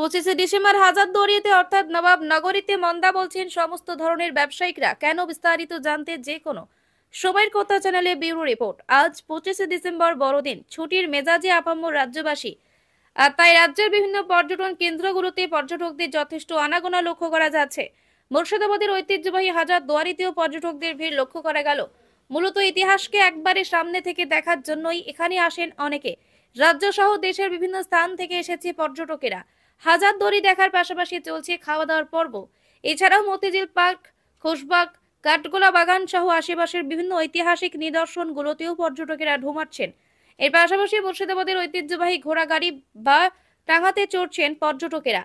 25শে December হাজারদুয়ারিতে অর্থাৎ নবাব নগরীতে মন্দা বলছেন সমস্ত ধরনের ব্যবসায়িকরা। কেন? বিস্তারিত জানতে যে কোনো সময়ের কথা চ্যানেলে ব্যুরো রিপোর্ট। আজ 25শে ডিসেম্বর বড়দিন, ছুটির মেজাজে আপামর রাজ্যবাসী। আর তাই রাজ্যের বিভিন্ন পর্যটন কেন্দ্রগুলোতে পর্যটকদের যথেষ্ট আনাগোনা লক্ষ্য করা যাচ্ছে। মুর্শিদাবাদের ঐতিহ্যবাহী হাজারদুয়ারিতেও পর্যটকদের ভিড় লক্ষ্য করা গেল। মূলত ইতিহাসকে একবারে সামনে থেকে দেখার জন্যই এখানে আসেন অনেকে। রাজ্য সহ দেশের বিভিন্ন স্থান থেকে এসেছে পর্যটকেরা। হাজারদুয়ারি দেখার পাশাপাশি চলছে খাওয়া দাওয়ার পর্ব। এছাড়াও মতিঝিল পার্ক, খোশবাগ, কাঠগোলা বাগান সহ আশেপাশের বিভিন্ন ঐতিহাসিক নিদর্শনগুলোতেও পর্যটকেরা ঢুমাচ্ছেন। এর পাশাপাশি মুর্শিদাবাদের ঐতিহ্যবাহী ঘোড়াগাড়ি বা টাঙাতে চড়ছেন পর্যটকেরা।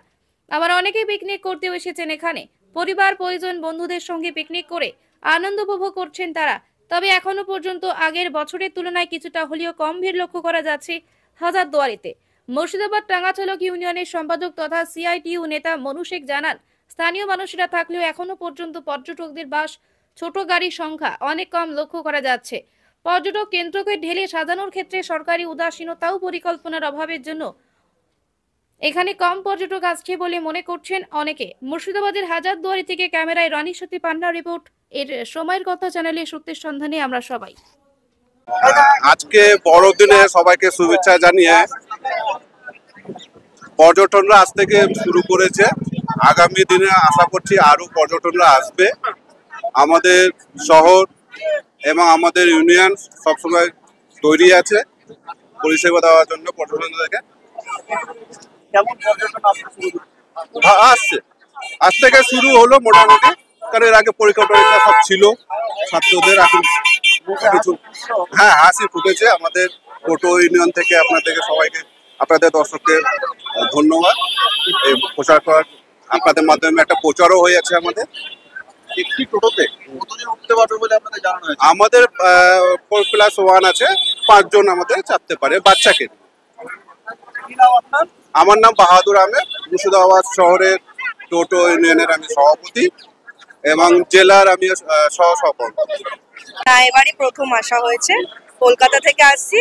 আবার অনেকেই পিকনিক করতেও এসেছেন এখানে। পরিবার, পরিজন, বন্ধুদের সঙ্গে পিকনিক করে আনন্দ উপভোগ করছেন তারা। তবে এখনো পর্যন্ত আগের বছরের তুলনায় কিছুটা হলেও কম ভিড় লক্ষ্য করা যাচ্ছে হাজারদুয়ারিতে। মুর্শিদাবাদ টাঙ্গাচালক ইউনিয়নের সম্পাদক তথা সিআইটিইউ নেতা মনু শেখ জানান, স্থানীয় মানুষেরা থাকলেও এখনো পর্যন্ত পর্যটকদের বাস ছোট গাড়ির সংখ্যা অনেক কম লক্ষ্য করা যাচ্ছে। পর্যটক কেন্দ্রকে ঢেলে সাজানোর ক্ষেত্রে সরকারি উদাসীনতা ও পরিকল্পনার অভাবের জন্য এখানে কম পর্যটক আসছে বলে মনে করছেন অনেকে। মুর্শিদাবাদের হাজারদুয়ারি থেকে ক্যামেরায় রনি সতী পান্ডা রিপোর্ট। এর সময়ের কথা চ্যানেলে সত্যের সন্ধানে আমরা সবাই। আজকে বড়দিনে সবাইকে শুভেচ্ছা জানিয়ে পর্যটনরা আজ থেকে শুরু করেছে। আগামী দিনে আশা করছি আরো পর্যটনরা আসবে। আমাদের শহর এবং আমাদের ইউনিয়ন সবসময় তৈরি আছে পরিষেবা দেওয়ার জন্য পর্যটনদেরকে। আসছে আজ থেকে শুরু হলো মোটামুটি, কারণ এর আগে পরিকল্পনা সব ছিল ছাত্রদের। এখন কিছু হাসি ফুটেছে। আমাদের টোটো ইউনিয়ন থেকে আপনাদেরকে সবাইকে, আপনাদের দর্শককে ধন্যবাদ। এই প্রচার করার আপনাদের মাধ্যমে একটা প্রচারও হয়ে যাচ্ছে। আমাদের একটি টোটোতে কতজন উঠতে পারবে বলে আপনাদের জানানো হয়েছে? আমাদের 4+1 আছে, 5 জন আমাদের চাপতে পারে বাচ্চাকে। আমার নাম বাহাদুর আহমেদ, মুর্শিদাবাদ শহরের টোটো ইউনিয়নের আমি সভাপতি এবং জেলার আমি সহ-সভাপতি। এবারই প্রথম আসা হয়েছে, কলকাতা থেকে আসছি।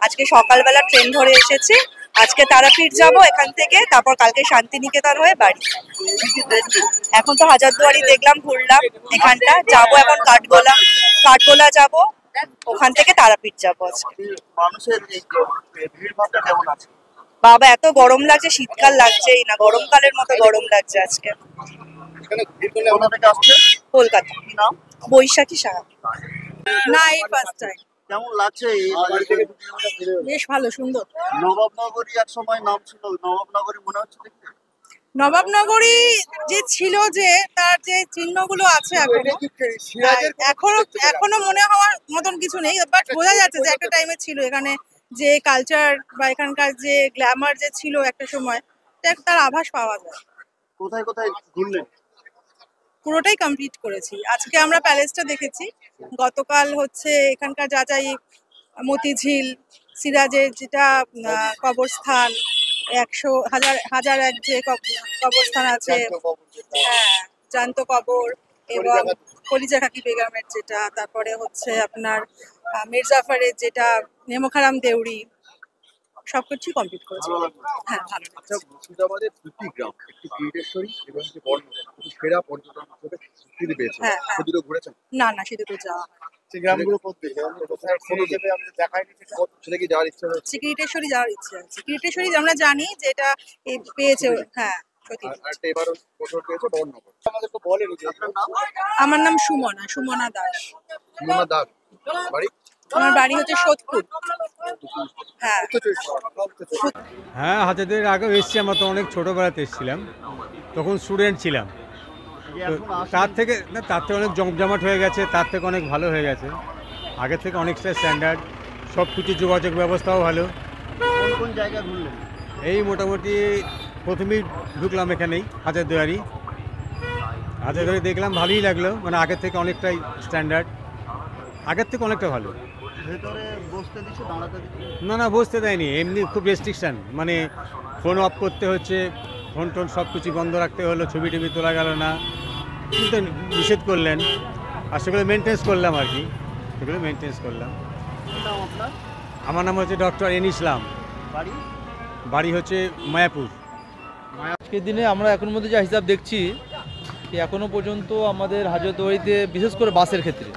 আজকে সকালবেলা ট্রেন ধরে এসেছি। আজকে তারাপীঠ যাব এখান থেকে, তারপর কালকে শান্তিনিকেতন হয়ে বাড়ি। এখন তো হাজারদুয়ারি দেখলাম, ঘুরলাম এখানটা। যাবো এখন কাঠগোলা যাব, ওখান থেকে তারাপীঠ যাবো। আজকে বাবা এত গরম লাগছে, শীতকাল লাগছেই না, গরমকালের মতো গরম লাগছে আজকে। কলকাতা। বৈশাখী সাহা। না, এই ফার্স্ট টাইম। কেমন লাগছে? বেশ ভালো, সুন্দর। নবাবনগরী এক সময় নাম ছিল, নবাবনগরী মনে হচ্ছে দেখতে? নবাবনগরী যে ছিল, যে তার যে চিহ্নগুলো আছে এখনো মনে হওয়ার মতন কিছু নেই, বাট বোঝা যাচ্ছে যে একটা টাইমে ছিল এখানে, যে কালচার বা এখানকার যে গ্ল্যামার যে ছিল একটা সময়, তার আভাস পাওয়া যায়। কোথায় কোথায় ঘুরলেন? পুরোটাই কমপ্লিট করেছি। আজকে আমরা প্যালেসটা দেখেছি, গতকাল হচ্ছে এখানকার যাই মতিঝিল, সিরাজের যেটা কবরস্থান, 100,000 যে কবরস্থান আছে, হ্যাঁ, জ্যান্ত কবর, এবং কলিজা কাকি বেগমের যেটা, তারপরে হচ্ছে আপনার মির্জাফারের যেটা নেমখারাম দেউরি, সবকিছু কমপ্লিট করেছি। হ্যাঁ, ভালো। আচ্ছা, মুর্শিদাবাদের দুটি গ্রাম, একটি কিরিটেশ্বরী এবং একটি বর্ণনগর, সেরা পর্যটন হিসেবে স্বীকৃতি পেয়েছে। সেদিকে ঘুরেছেন? না, সেদিকে যাওয়া। সেই গ্রামগুলো দেখায়নি, সেটা কি যাওয়ার ইচ্ছা হচ্ছে? কিরিটেশ্বরী যাওয়ার ইচ্ছে আছে। কিরিটেশ্বরী আমরা জানি যে এটা পেয়েছে, হ্যাঁ। আমার নাম সুমনা দাস। আমার বাড়ি হচ্ছে সোদপুর। হ্যাঁ, হাজারদুয়ারির আগেও এসেছি। আমরা তো অনেক ছোটোবেলাতে এসেছিলাম, তখন স্টুডেন্ট ছিলাম। তার থেকে অনেক জমজমাট হয়ে গেছে, তার থেকে অনেক ভালো হয়ে গেছে। আগের থেকে অনেকটা স্ট্যান্ডার্ড, সব কিছু যোগাযোগ ব্যবস্থাও ভালো। কোন জায়গা ঘুরলেন? এই মোটামুটি প্রথমেই ঢুকলাম এখানেই হাজারদুয়ারি দেখলাম, ভালোই লাগলো। মানে আগের থেকে অনেকটাই স্ট্যান্ডার্ড, আগের থেকে অনেকটা ভালো। ভেতরে বসতে দিচ্ছে, দাঁড়াতে দিচ্ছে? না, বসতে দেয়নি, এমনি খুব রেস্ট্রিকশান। মানে ফোন অফ করতে হচ্ছে, ফোন সব কিছু বন্ধ রাখতে হলো, ছবি টবি তোলা গেল না, কিন্তু নিষেধ করলেন। আর সেগুলো মেনটেন্স করলাম আর কি, সেগুলো মেনটেন্স করলাম। আমার নাম হচ্ছে ডক্টর এন ইসলাম। বাড়ি হচ্ছে মায়াপুর। আজকের দিনে আমরা এখনো মধ্যে যা হিসাব দেখছি যে এখনও পর্যন্ত আমাদের হাজারদুয়ারিতে বিশেষ করে বাসের ক্ষেত্রে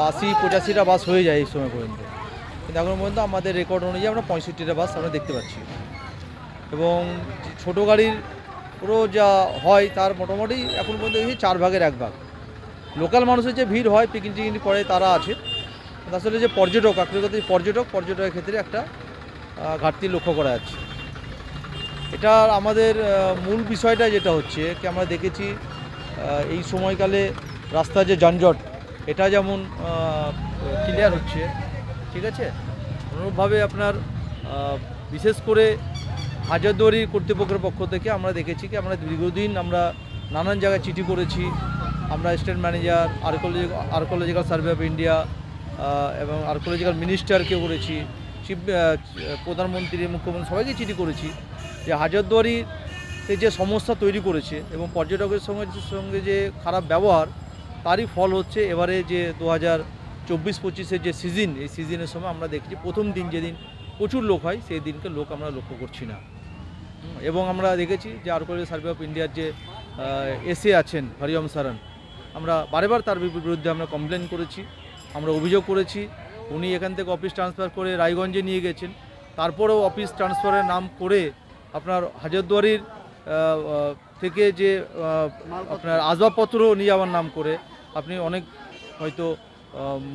80-85টা বাস হয়ে যায় এই সময় পর্যন্ত, কিন্তু এখনও পর্যন্ত আমাদের রেকর্ড অনুযায়ী আমরা 65টা বাস আমরা দেখতে পাচ্ছি। এবং ছোটো গাড়ির পুরো যা হয় তার মোটামুটি এখন পর্যন্ত দেখি 4 ভাগের 1 ভাগ। লোকাল মানুষের যে ভিড় হয় পিকনিক টিকনিক করে তারা আছে, আসলে যে পর্যটক পর্যটকের ক্ষেত্রে একটা ঘাটতি লক্ষ্য করা যাচ্ছে। এটা আমাদের মূল বিষয়টা যেটা হচ্ছে কি আমরা দেখেছি এই সময়কালে রাস্তার যে যানজট এটা যেমন ক্লিয়ার হচ্ছে, ঠিক আছে। অনুরূপভাবে আপনার বিশেষ করে হাজারদুয়ারি কর্তৃপক্ষের পক্ষ থেকে আমরা দেখেছি কি আমরা দীর্ঘদিন আমরা নানান জায়গায় চিঠি করেছি, আমরা state manager, archaeological survey of India এবং আর্কোলজিক্যাল মিনিস্টারকে করেছি, প্রধানমন্ত্রী, মুখ্যমন্ত্রী সবাইকে চিঠি করেছি যে হাজারদুয়ারিতে যে সমস্যা তৈরি করেছে এবং পর্যটকের সঙ্গে যে খারাপ ব্যবহার তারই ফল হচ্ছে এবারে যে 2024-25-এর যে সিজন, এই সিজনের সময় আমরা দেখছি প্রথম দিন যেদিন প্রচুর লোক হয় সেই দিনকে লোক আমরা লক্ষ্য করছি না। এবং আমরা দেখেছি যে আর্কোলজিক্যাল সার্ভে অফ ইন্ডিয়ার যে এসএ আছেন হরিওম সারান, আমরা বারেবার তার বিরুদ্ধে আমরা কমপ্লেন করেছি, আমরা অভিযোগ করেছি। উনি এখান থেকে অফিস ট্রান্সফার করে রায়গঞ্জে নিয়ে গেছেন, তারপরেও অফিস ট্রান্সফারের নাম করে আপনার হাজারদুয়ারির থেকে যে আপনার আসবাবপত্র নিয়ে যাওয়ার নাম করে আপনি অনেক হয়তো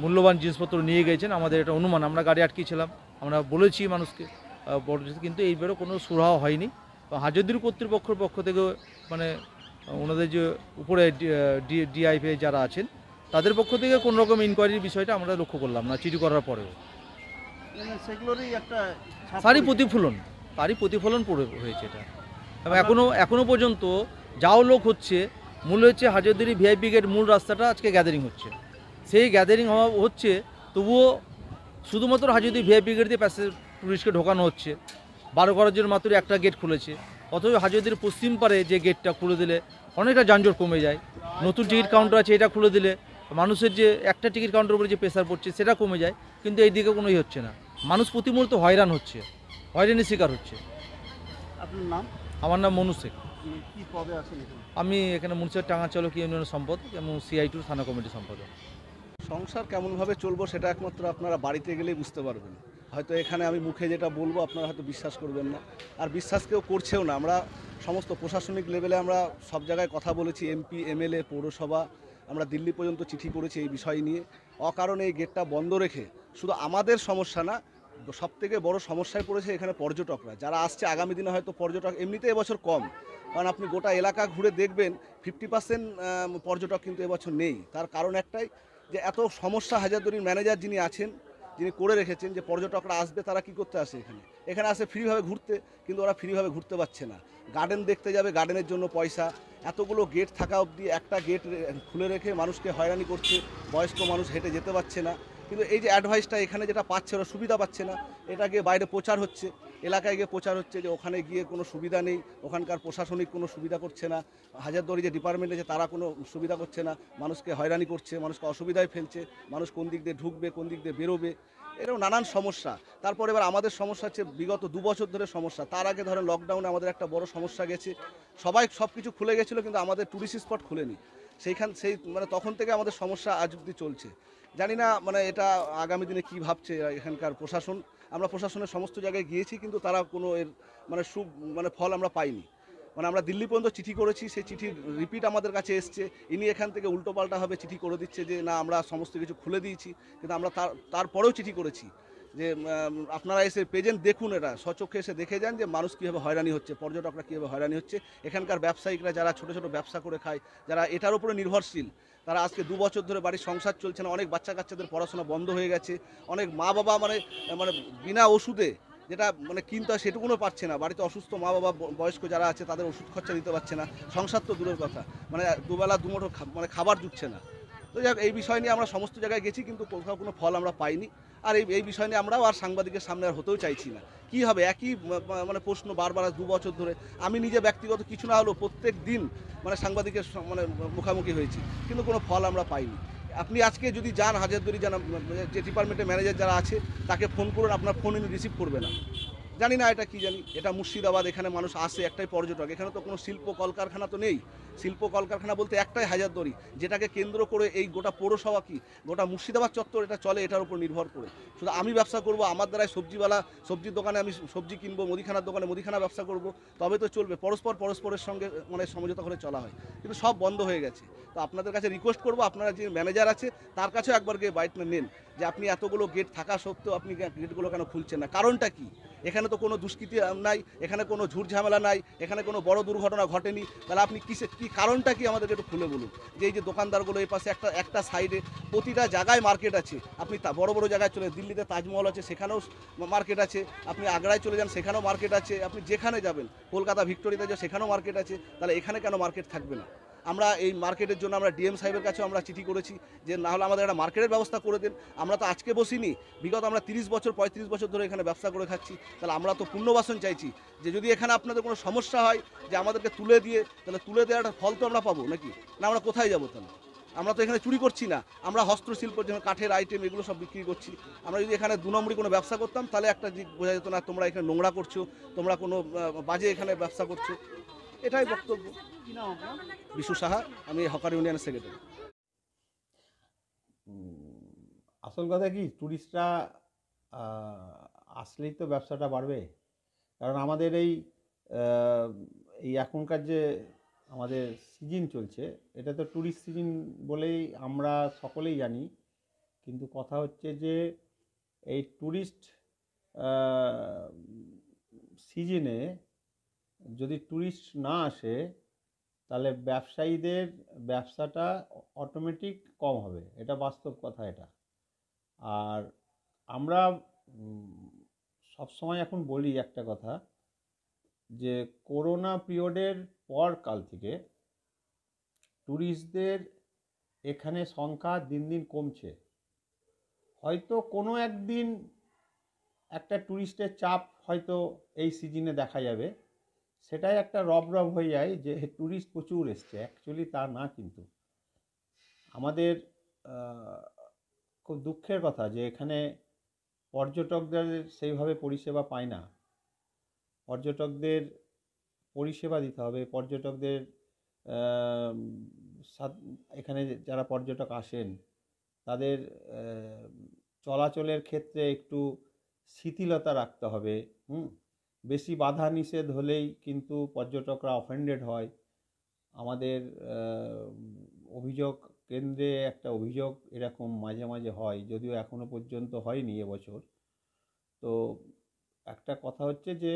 মূল্যবান জিনিসপত্র নিয়ে গেছেন। আমাদের এটা অনুমান, আমরা গাড়ি আটকেছিলাম, আমরা বলেছি মানুষকে, কিন্তু এইবারও কোনো সুরাহা হয়নি। হাজারদুয়ারি কর্তৃপক্ষের পক্ষ থেকে মানে ওনাদের যে উপরে ডিআইপি যারা আছেন তাদের পক্ষ থেকে কোনো রকম ইনকোয়ারির বিষয়টা আমরা লক্ষ্য করলাম না চিঠি করার পরেও। সেগুলোরই একটা তারই প্রতিফলন পড়ে হয়েছে এটা। এবং এখনও পর্যন্ত যাও লোক হচ্ছে, মূল হচ্ছে হাজারদুয়ারি ভিআইপি গেট মূল রাস্তাটা আজকে গ্যাদারিং হচ্ছে, সেই গ্যাদারিং হচ্ছে তবুও শুধুমাত্র হাজারদুয়ারি ভিআইপি গেট দিয়ে প্যাসেঞ্জার টুরিস্টকে ঢোকানো হচ্ছে। 12 করার জন্য মাত্র একটা গেট খুলেছে, অথচ হাজারদুয়ারির পশ্চিম পারে যে গেটটা খুলে দিলে অনেকটা যানজট কমে যায়। নতুন টিকিট কাউন্টার আছে, এটা খুলে দিলে মানুষের যে একটা টিকিট কাউন্টার উপরে যে প্রেসার পড়ছে সেটা কমে যায়, কিন্তু এই দিকে কোনোই হচ্ছে না। মানুষ প্রতি মুহূর্তে হয়রান হচ্ছে, হয়রানির শিকার হচ্ছে। আপনার নাম? আমার নাম মনু শেখ। কি পদে আছেন এখানে? আমি এখানে মুন্সিপাল টাঙ্গাচালক ইউনিয়নের সম্পাদক এবং CI2 থানা কমিটির সম্পাদক। সংসার কেমনভাবে চলবো সেটা একমাত্র আপনারা বাড়িতে গেলেই বুঝতে পারবেন। হয়তো এখানে আমি মুখে যেটা বলবো আপনারা হয়তো বিশ্বাস করবেন না, আর বিশ্বাস কেউ করছেও না। আমরা সমস্ত প্রশাসনিক লেভেলে আমরা সব জায়গায় কথা বলেছি, MP, MLA, পৌরসভা, আমরা দিল্লি পর্যন্ত চিঠি করেছি এই বিষয় নিয়ে। অকারণে এই গেটটা বন্ধ রেখে শুধু আমাদের সমস্যা না, সবথেকে বড় সমস্যায় পড়েছে এখানে পর্যটকরা যারা আসছে। আগামী দিনে হয়তো পর্যটক এমনিতে এবছর কম, কারণ আপনি গোটা এলাকা ঘুরে দেখবেন 50% পর্যটক কিন্তু এবছর নেই। তার কারণ একটাই যে এত সমস্যা হাজারদুয়ারির ম্যানেজার যিনি আছেন, যিনি করে রেখেছেন যে পর্যটকরা আসবে, তারা কি করতে আসে এখানে আসে ফ্রিভাবে ঘুরতে, কিন্তু ওরা ফ্রিভাবে ঘুরতে পারছে না। গার্ডেন দেখতে যাবে, গার্ডেনের জন্য পয়সা, এতগুলো গেট থাকা অবধি একটা গেট খুলে রেখে মানুষকে হয়রানি করছে, বয়স্ক মানুষ হেঁটে যেতে পারছে না। কিন্তু এই যে অ্যাডভাইসটা এখানে যেটা পাচ্ছে ওরা সুবিধা পাচ্ছে না, এটা গিয়ে বাইরে প্রচার হচ্ছে, এলাকায় গিয়ে প্রচার হচ্ছে যে ওখানে গিয়ে কোনো সুবিধা নেই, ওখানকার প্রশাসনিক কোনো সুবিধা করছে না, হাজারদুয়ারি যে ডিপার্টমেন্ট আছে তারা কোনো সুবিধা করছে না, মানুষকে হয়রানি করছে, মানুষকে অসুবিধায় ফেলছে, মানুষ কোন দিক দিয়ে ঢুকবে, কোন দিক দিয়ে বেরোবে, এরকম নানান সমস্যা। তারপর এবার আমাদের সমস্যা হচ্ছে বিগত 2 বছর ধরে সমস্যা। তার আগে ধরেন লকডাউনে আমাদের একটা বড় সমস্যা গেছে, সবাই সব কিছু খুলে গেছিলো কিন্তু আমাদের টুরিস্ট স্পট খুলেনি। সেই তখন থেকে আমাদের সমস্যা আজ অবধি চলছে। জানি না এটা আগামী দিনে কি ভাবছে এখানকার প্রশাসন। আমরা প্রশাসনের সমস্ত জায়গায় গিয়েছি কিন্তু তারা কোনো এর ফল আমরা পাইনি। আমরা দিল্লি পর্যন্ত চিঠি করেছি, সেই চিঠির রিপিট আমাদের কাছে এসছে। ইনি এখান থেকে উল্টোপাল্টাভাবে চিঠি করে দিচ্ছে যে না আমরা সমস্ত কিছু খুলে দিয়েছি, কিন্তু আমরা তারপরেও চিঠি করেছি যে আপনারা এসে প্রেজেন্ট দেখুন, এটা স্বচক্ষে এসে দেখে যান যে মানুষ কীভাবে হয়রানি হচ্ছে, পর্যটকরা কীভাবে হয়রানি হচ্ছে। এখানকার ব্যবসায়িকরা যারা ছোটো ছোটো ব্যবসা করে খায়, যারা এটার উপরে নির্ভরশীল, তারা আজকে 2 বছর ধরে বাড়ির সংসার চলছে না। অনেক বাচ্চা কাচ্চাদের পড়াশোনা বন্ধ হয়ে গেছে, অনেক মা বাবা বিনা ওষুধে যেটা কিনতে হয় সেটুকুনও পাচ্ছে না। বাড়িতে অসুস্থ মা বাবা বয়স্ক যারা আছে তাদের ওষুধ খরচা দিতে পারছে না, সংসার তো দূরের কথা, দুবেলা দুমুঠো খাবার জুটছে না। তো যাক, এই বিষয় নিয়ে আমরা সমস্ত জায়গায় গেছি কিন্তু কোথাও কোনো ফল আমরা পাইনি। আর এই বিষয় নিয়ে আমরাও আর সাংবাদিকের সামনে আর হতেও চাইছি না। কি হবে, একই প্রশ্ন বারবার 2 বছর ধরে। আমি নিজে ব্যক্তিগত কিছু না হলেও প্রত্যেক দিন সাংবাদিকের মুখামুখি হয়েছি, কিন্তু কোনো ফল আমরা পাইনি। আপনি আজকে যদি যান হাজারদুয়ারি, যে ডিপার্টমেন্টের ম্যানেজার যারা আছে তাকে ফোন করুন, আপনার ফোন রিসিভ করবে না। জানি না এটা কি জানি, এটা মুর্শিদাবাদ, এখানে মানুষ আসে একটাই পর্যটক, এখানে তো কোনো শিল্প কলকারখানা তো নেই। শিল্প কলকারখানা বলতে একটাই হাজারদুয়ারি, যেটাকে কেন্দ্র করে এই গোটা পৌরসভা কি গোটা মুর্শিদাবাদ চত্বর এটা চলে এটার উপর নির্ভর করে। শুধু আমি ব্যবসা করব, আমার দ্বারাই সবজির দোকানে আমি সবজি কিনবো, মুদিখানার দোকানে মুদিখানা ব্যবসা করব, তবে তো চলবে। পরস্পরের সঙ্গে মানে সমঝোতা করে চলা হয়, কিন্তু সব বন্ধ হয়ে গেছে। তো আপনাদের কাছে রিকোয়েস্ট করবো, আপনারা যে ম্যানেজার আছে তার কাছেও একবার গিয়ে বাইটটা নেন, যে আপনি এতগুলো গেট থাকা সত্ত্বেও আপনি গেটগুলো কেন খুলছেন না, কারণটা কি? এখানে তো কোনো দুষ্কৃতি নাই, এখানে কোনো ঝুট ঝামেলা নাই, এখানে কোনো বড় দুর্ঘটনা ঘটেনি, তাহলে আপনি কী কারণটা কি আমাদেরকে একটু খুলে বলুন। যে এই যে দোকানদারগুলো এই পাশে একটা সাইডে প্রতিটা জায়গায় মার্কেট আছে, আপনি বড় বড় জায়গায় চলে, দিল্লিতে তাজমহল আছে সেখানেও মার্কেট আছে, আপনি আগ্রায় চলে যান সেখানেও মার্কেট আছে, আপনি যেখানে যাবেন, কলকাতা ভিক্টোরিয়াতে যান সেখানেও মার্কেট আছে, তাহলে এখানে কেন মার্কেট থাকবে না? আমরা এই মার্কেটের জন্য আমরা ডিএম সাহেবের কাছেও আমরা চিঠি করেছি যে না হলে আমাদের একটা মার্কেটের ব্যবস্থা করে দেন। আমরা তো আজকে বসিনি, বিগত আমরা 35 বছর ধরে এখানে ব্যবসা করে খাচ্ছি, তাহলে আমরা তো পুনর্বাসন চাইছি। যে যদি এখানে আপনাদের কোনো সমস্যা হয় যে আমাদেরকে তুলে দিয়ে, তাহলে তুলে দেওয়ার একটা ফল তো আমরা পাবো নাকি? না আমরা কোথায় যাবো তাহলে? আমরা তো এখানে চুরি করছি না, আমরা হস্তশিল্প যেমন কাঠের আইটেম এগুলো সব বিক্রি করছি। আমরা যদি এখানে 2 নম্বরই কোনো ব্যবসা করতাম তাহলে একটা দিক বোঝা যেত না, তোমরা এখানে নোংরা করছো, তোমরা কোনো বাজে এখানে ব্যবসা করছো। এটাই বক্তব্য। বিশু সাহা, আমি হকার ইউনিয়নের সেক্রেটারি। আসল কথা কি, ট্যুরিস্টরা আসলেই তো ব্যবসাটা বাড়বে। কারণ আমাদের এই এখনকার যে আমাদের সিজন চলছে, এটা তো ট্যুরিস্ট সিজন বলেই আমরা সকলেই জানি। কিন্তু কথা হচ্ছে যে এই ট্যুরিস্ট সিজনে যদি ট্যুরিস্ট না আসে তাহলে ব্যবসায়ীদের ব্যবসাটা অটোমেটিক কম হবে, এটা বাস্তব কথা। এটা আর আমরা সবসময় এখন বলি একটা কথা, যে করোনা পিরিয়ডের পর কাল থেকে ট্যুরিস্টদের এখানে সংখ্যা দিন দিন কমছে। হয়তো কোনো একদিন একটা ট্যুরিস্টের চাপ হয়তো এই সিজনে দেখা যাবে, সেটাই একটা রব হয়ে যায় যে ট্যুরিস্ট প্রচুর এসছে। অ্যাকচুয়ালি তা না, কিন্তু আমাদের খুব দুঃখের কথা যে এখানে পর্যটকদের সেইভাবে পরিষেবা পায় না। পর্যটকদের পরিষেবা দিতে হবে। পর্যটকদের এখানে যারা পর্যটক আসেন তাদের চলাচলের ক্ষেত্রে একটু শিথিলতা রাখতে হবে। বেশি বাধা নিষেধ হলেই কিন্তু পর্যটকরা অফেন্ডেড হয়। আমাদের অভিযোগ কেন্দ্রে একটা অভিযোগ এরকম মাঝে মাঝে হয়, যদিও এখনো পর্যন্ত হয়নি এবছর। তো একটা কথা হচ্ছে যে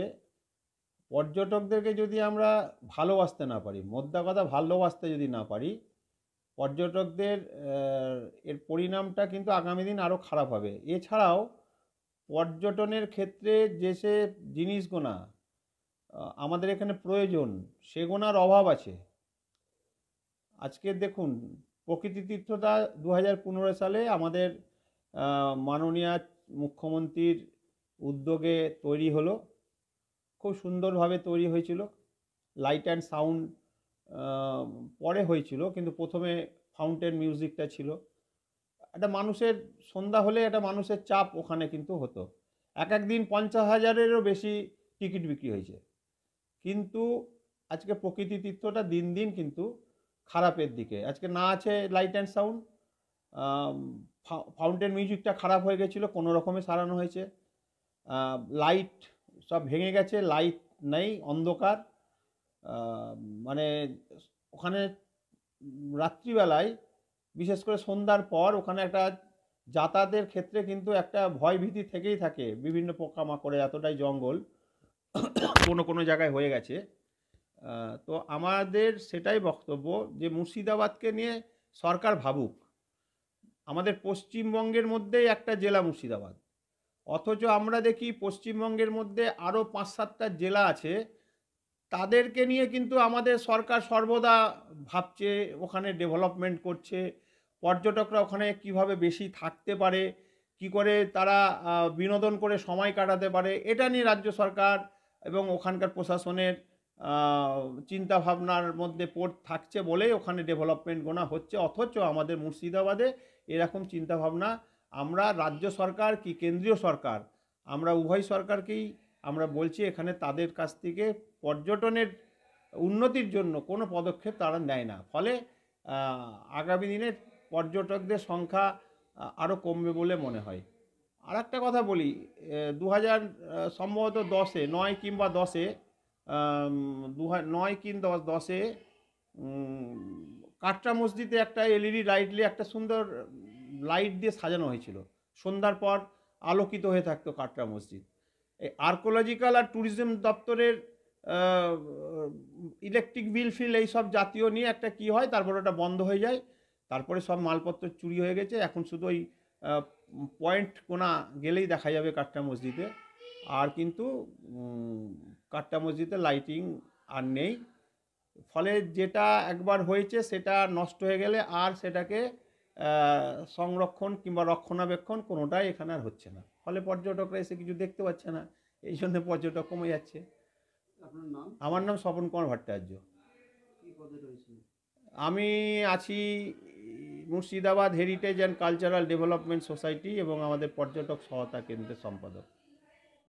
পর্যটকদেরকে যদি আমরা ভালোবাসতে না পারি, মোদ্দা কথা ভালোবাসতে যদি না পারি, পর্যটকদের এর পরিণামটা কিন্তু আগামী দিন আরও খারাপ হবে। এছাড়াও পর্যটনের ক্ষেত্রে যে সে জিনিসগুনা আমাদের এখানে প্রয়োজন, সেগুনার অভাব আছে। আজকে দেখুন, প্রকৃতি তীর্থটা 2015 সালে আমাদের মাননীয় মুখ্যমন্ত্রীর উদ্যোগে তৈরি হলো। খুব সুন্দরভাবে তৈরি হয়েছিল। লাইট অ্যান্ড সাউন্ড পরে হয়েছিল, কিন্তু প্রথমে ফাউন্টেন মিউজিকটা ছিল। একটা মানুষের সন্ধ্যা হলে একটা মানুষের চাপ ওখানে কিন্তু হতো। এক দিন 50,000-এরও বেশি টিকিট বিক্রি হয়েছে। কিন্তু আজকে প্রকৃতি তীর্থটা দিন দিন কিন্তু খারাপের দিকে। আজকে না আছে লাইট অ্যান্ড সাউন্ড, ফাউন্টেন মিউজিকটা খারাপ হয়ে গেছিলো, কোনো রকমে সারানো হয়েছে। লাইট সব ভেঙে গেছে, লাইট নেই, অন্ধকার। মানে ওখানে রাত্রিবেলায়, বিশেষ করে সন্ধ্যার পর, ওখানে একটা যাতায়াতের ক্ষেত্রে কিন্তু একটা ভয় ভীতি থেকেই থাকে। বিভিন্ন পোকামাকড়ে, এতটাই জঙ্গল কোনো জায়গায় হয়ে গেছে। তো আমাদের সেটাই বক্তব্য যে মুর্শিদাবাদকে নিয়ে সরকার ভাবুক। আমাদের পশ্চিমবঙ্গের মধ্যেই একটা জেলা মুর্শিদাবাদ, অথচ আমরা দেখি পশ্চিমবঙ্গের মধ্যে আরও 5-7টা জেলা আছে, তাদেরকে নিয়ে কিন্তু আমাদের সরকার সর্বদা ভাবছে, ওখানে ডেভেলপমেন্ট করছে। পর্যটকরা ওখানে কিভাবে বেশি থাকতে পারে, কি করে তারা বিনোদন করে সময় কাটাতে পারে, এটা নিয়ে রাজ্য সরকার এবং ওখানকার প্রশাসনের চিন্তাভাবনার মধ্যে থাকছে বলেই ওখানে ডেভেলপমেন্ট গোনা হচ্ছে। অথচ আমাদের মুর্শিদাবাদে এরকম চিন্তাভাবনা, আমরা রাজ্য সরকার কি কেন্দ্রীয় সরকার, আমরা উভয় সরকারকেই আমরা বলছি এখানে তাদের কাছ থেকে পর্যটনের উন্নতির জন্য কোনো পদক্ষেপ তারা নেয় না, ফলে আগামী দিনে পর্যটকদের সংখ্যা আরও কমবে বলে মনে হয়। আর একটা কথা বলি, 2000 সম্ভবত 10-এ 9 কিংবা 10-এ 9 কিংবা 10-এ কাটরা মসজিদে একটা এলইডি লাইট দিয়ে একটা সুন্দর লাইট দিয়ে সাজানো হয়েছিল। সন্ধ্যার পর আলোকিত হয়ে থাকতো কাটরা মসজিদ। এই আর্কোলজিক্যাল আর ট্যুরিজম দপ্তরের ইলেকট্রিক বিল ফিল এইসব জাতীয় নিয়ে একটা কি হয়, তারপর ওটা বন্ধ হয়ে যায়, তারপরে সব মালপত্র চুরি হয়ে গেছে। এখন শুধু ওই পয়েন্ট কোনা গেলেই দেখা যাবে কাটরা মসজিদে, আর কিন্তু কাটরা মসজিদে লাইটিং আর নেই। ফলে যেটা একবার হয়েছে সেটা নষ্ট হয়ে গেলে আর সেটাকে সংরক্ষণ কিংবা রক্ষণাবেক্ষণ কোনোটাই এখানে আর হচ্ছে না, ফলে পর্যটকরা এসে কিছু দেখতে পাচ্ছে না, এই জন্য পর্যটক কমে যাচ্ছে। আমার নাম স্বপন কুমার ভট্টাচার্য। আমি আছি Murshidabad heritage and cultural development society এবং আমাদের পর্যটক সহায়তা কেন্দ্রের সম্পাদক।